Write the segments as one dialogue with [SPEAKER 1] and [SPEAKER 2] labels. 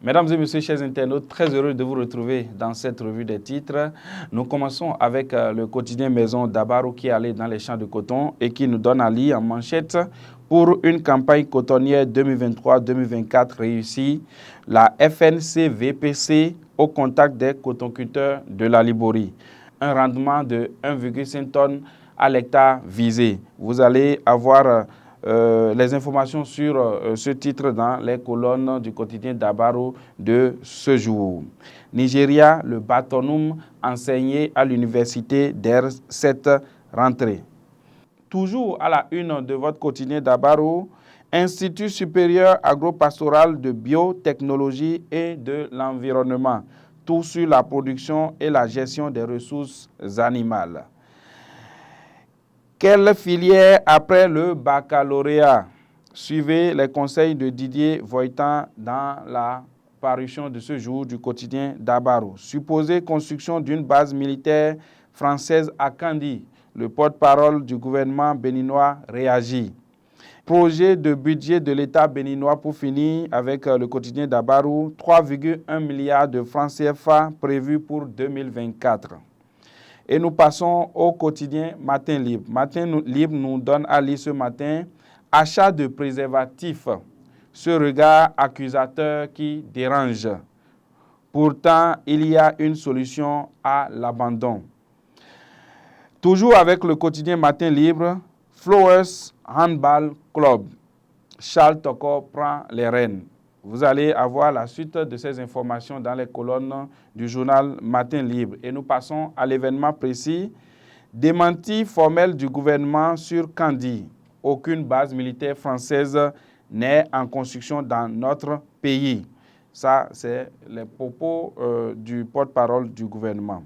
[SPEAKER 1] Mesdames et messieurs, chers internautes, très heureux de vous retrouver dans cette revue des titres. Nous commençons avec le quotidien Maison d'Abaro qui est allé dans les champs de coton et qui nous donne à lire en manchette pour une campagne cotonnière 2023-2024 réussie, la FNC-VPC au contact des cotonculteurs de la Liborie. Un rendement de 1,5 tonnes à l'hectare visé. Vous allez avoir les informations sur ce titre dans les colonnes du quotidien d'Abaro de ce jour. Nigeria, le bâtonum enseigné à l'université d'Air cette rentrée. Toujours à la une de votre quotidien d'Abaro, Institut supérieur agropastoral de biotechnologie et de l'environnement, tout sur la production et la gestion des ressources animales. Quelle filière après le baccalauréat? Suivez les conseils de Didier Voitan dans la parution de ce jour du quotidien d'Abaro. Supposée construction d'une base militaire française à Kandi. Le porte-parole du gouvernement béninois réagit. Projet de budget de l'État béninois pour finir avec le quotidien d'Abaro. 3,1 milliards de francs CFA prévus pour 2024. Et nous passons au quotidien Matin Libre. Matin Libre nous donne à lire ce matin achat de préservatifs. Ce regard accusateur qui dérange. Pourtant, il y a une solution à l'abandon. Toujours avec le quotidien Matin Libre, Flowers Handball Club. Charles Toko prend les rênes. Vous allez avoir la suite de ces informations dans les colonnes du journal Matin Libre. Et nous passons à l'événement précis. Démenti formel du gouvernement sur Kandi. Aucune base militaire française n'est en construction dans notre pays. Ça, c'est les propos du porte-parole du gouvernement.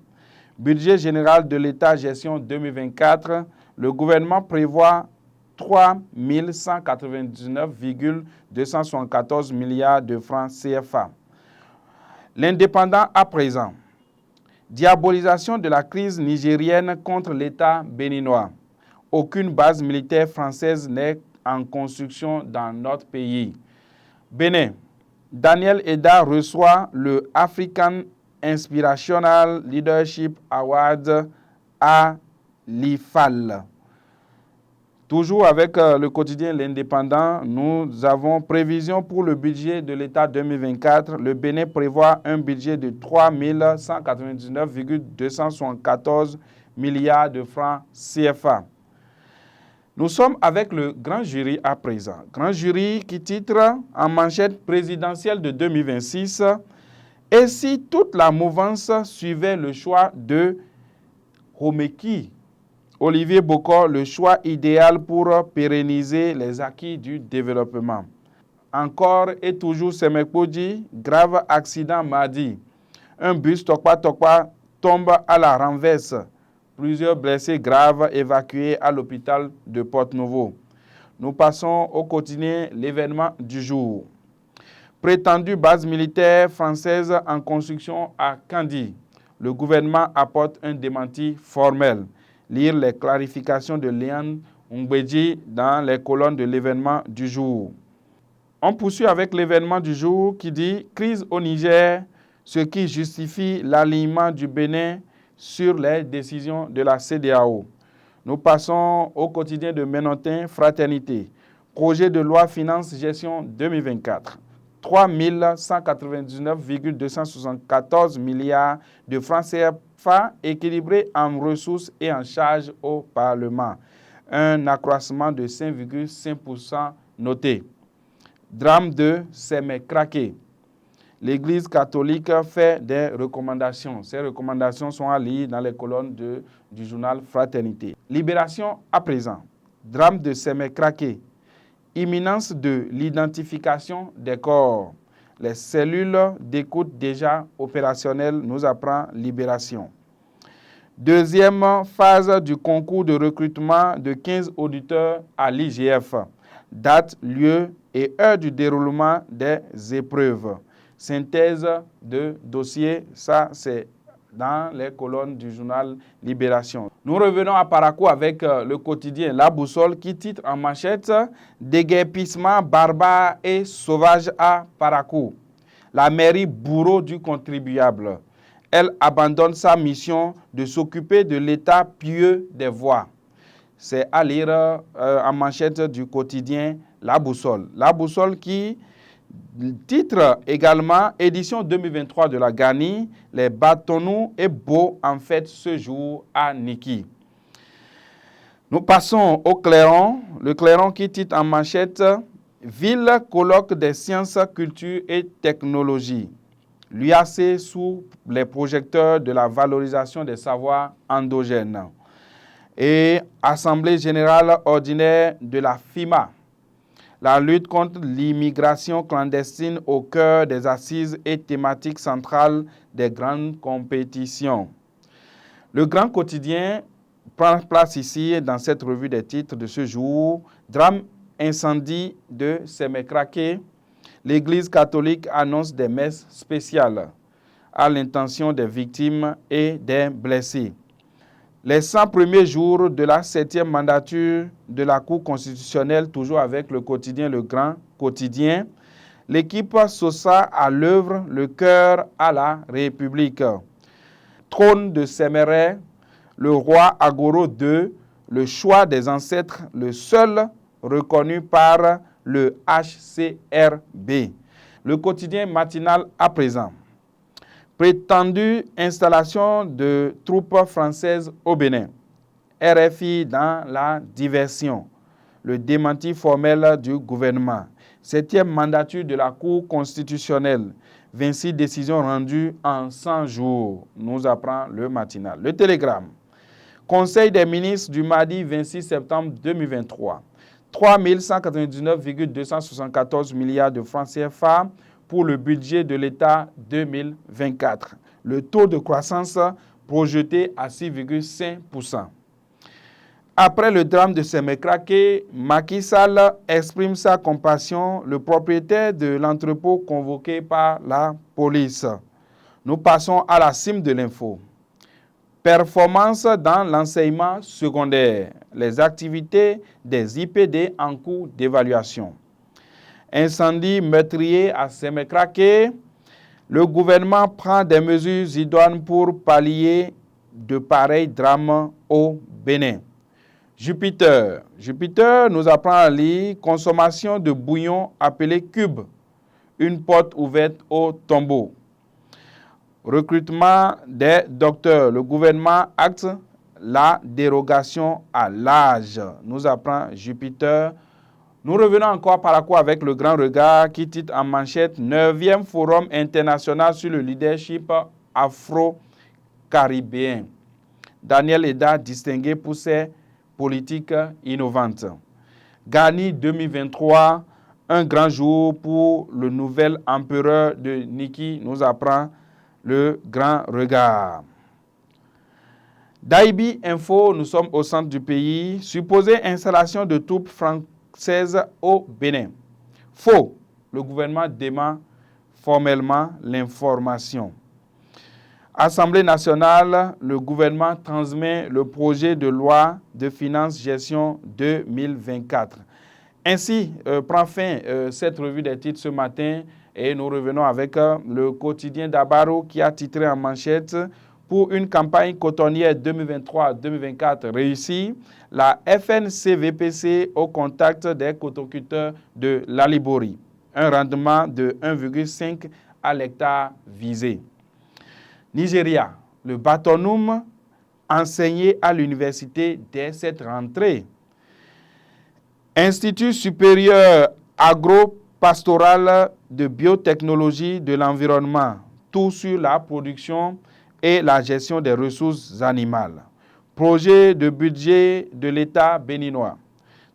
[SPEAKER 1] Budget général de l'État gestion 2024. Le gouvernement prévoit 3 199,274 milliards de francs CFA. L'indépendant à présent. Diabolisation de la crise nigérienne contre l'État béninois. Aucune base militaire française n'est en construction dans notre pays. Bénin. Daniel Eda reçoit le African Inspirational Leadership Award à l'IFAL. Toujours avec le quotidien L'Indépendant, nous avons prévision pour le budget de l'État 2024. Le Bénin prévoit un budget de 3 199,274 milliards de francs CFA. Nous sommes avec le grand jury à présent. Grand jury qui titre en manchette présidentielle de 2026 « Et si toute la mouvance suivait le choix de Homeki ?» Olivier Bokor, le choix idéal pour pérenniser les acquis du développement. Encore et toujours Semekpodji, grave accident mardi. Un bus Tokpa tombe à la renverse. Plusieurs blessés graves évacués à l'hôpital de Porto-Novo. Nous passons au quotidien l'événement du jour. Prétendue base militaire française en construction à Kandi. Le gouvernement apporte un démenti formel. Lire les clarifications de Léon Ngbeji dans les colonnes de l'événement du jour. On poursuit avec l'événement du jour qui dit « Crise au Niger, ce qui justifie l'alignement du Bénin sur les décisions de la CEDEAO ». Nous passons au quotidien de Ménotin Fraternité. Projet de loi finance gestion 2024. 3 199,274 milliards de francs CFA équilibrés en ressources et en charges au Parlement. Un accroissement de 5,5% noté. Drame de Semekrake. L'Église catholique fait des recommandations. Ces recommandations sont à lire dans les colonnes du journal Fraternité. Libération à présent. Drame de Semekrake. Imminence de l'identification des corps. Les cellules d'écoute déjà opérationnelles, nous apprend Libération. Deuxième phase du concours de recrutement de 15 auditeurs à l'IGF. Date, lieu et heure du déroulement des épreuves. Synthèse de dossier, ça c'est dans les colonnes du journal Libération. Nous revenons à Parakou avec le quotidien La Boussole qui titre en manchette « Déguerpissement barbare et sauvage à Parakou ». la mairie bourreau du contribuable. Elle abandonne sa mission de s'occuper de l'état pieux des voies. C'est à lire en manchette du quotidien La Boussole. La Boussole qui titre également édition 2023 de la Gani, les bâtonnous et beaux en fête ce jour à Niki. Nous passons au Clairon, le Clairon qui titre en manchette Ville colloque des sciences, culture et technologie. L'UAC sous les projecteurs de la valorisation des savoirs endogènes. Et Assemblée générale ordinaire de la FIMA. La lutte contre l'immigration clandestine au cœur des assises et thématiques centrales des grandes compétitions. Le grand quotidien prend place ici dans cette revue des titres de ce jour. Drame incendie de Semekrake. L'Église catholique annonce des messes spéciales à l'intention des victimes et des blessés. Les 100 premiers jours de la 7e mandature de la Cour constitutionnelle, toujours avec le quotidien Le Grand Quotidien, l'équipe Sosa à l'œuvre, le cœur à la République. Trône de Séméret, le roi Agoro II, le choix des ancêtres, le seul reconnu par le HCRB. Le quotidien matinal à présent. Prétendue installation de troupes françaises au Bénin. RFI dans la diversion. Le démenti formel du gouvernement. 7e mandature de la Cour constitutionnelle. 26 décisions rendues en 100 jours, nous apprend le matinal. Le télégramme. Conseil des ministres du mardi 26 septembre 2023. 3 199,274 milliards de francs CFA pour le budget de l'État 2024. Le taux de croissance projeté à 6,5%. Après le drame de Semekrake, Macky Sall exprime sa compassion, le propriétaire de l'entrepôt convoqué par la police. Nous passons à la cime de l'info. Performance dans l'enseignement secondaire. Les activités des IPD en cours d'évaluation. Incendie meurtrier à Semekrake. Le gouvernement prend des mesures idoines pour pallier de pareils drames au Bénin. Jupiter nous apprend à lire consommation de bouillon appelé cube. Une porte ouverte au tombeau. Recrutement des docteurs. Le gouvernement acte la dérogation à l'âge. Nous apprend Jupiter. Nous revenons encore par la cour avec le grand regard qui titre en manchette 9e Forum international sur le leadership afro-caribéen. Daniel Eda distingué pour ses politiques innovantes. Gani 2023, un grand jour pour le nouvel empereur de Niki, nous apprend le grand regard. Daibi Info, nous sommes au centre du pays. Supposée installation de troupes françaises au Bénin. Faux. Le gouvernement dément formellement l'information. Assemblée nationale, le gouvernement transmet le projet de loi de finances gestion 2024. Ainsi prend fin cette revue des titres ce matin et nous revenons avec le quotidien d'Abaro qui a titré en manchette pour une campagne cotonnière 2023-2024 réussie, la FNCVPC au contact des cotoculteurs de l'Alibori. Un rendement de 1,5 à l'hectare visé. Nigeria, le bâtonnoum enseigné à l'université dès cette rentrée. Institut supérieur agro-pastoral de biotechnologie de l'environnement, tout sur la production et la gestion des ressources animales. Projet de budget de l'État béninois.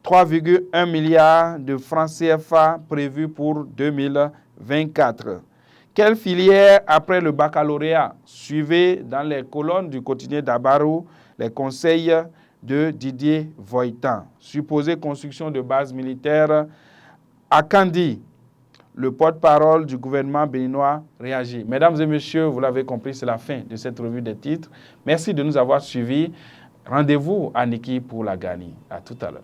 [SPEAKER 1] 3,1 milliards de francs CFA prévus pour 2024. Quelle filière après le baccalauréat? Suivez dans les colonnes du quotidien d'Abarou les conseils de Didier Voitan. Supposée construction de bases militaires à Kandi. Le porte-parole du gouvernement béninois réagit. Mesdames et messieurs, vous l'avez compris, c'est la fin de cette revue des titres. Merci de nous avoir suivis. Rendez-vous à Niki pour la Gani. À tout à l'heure.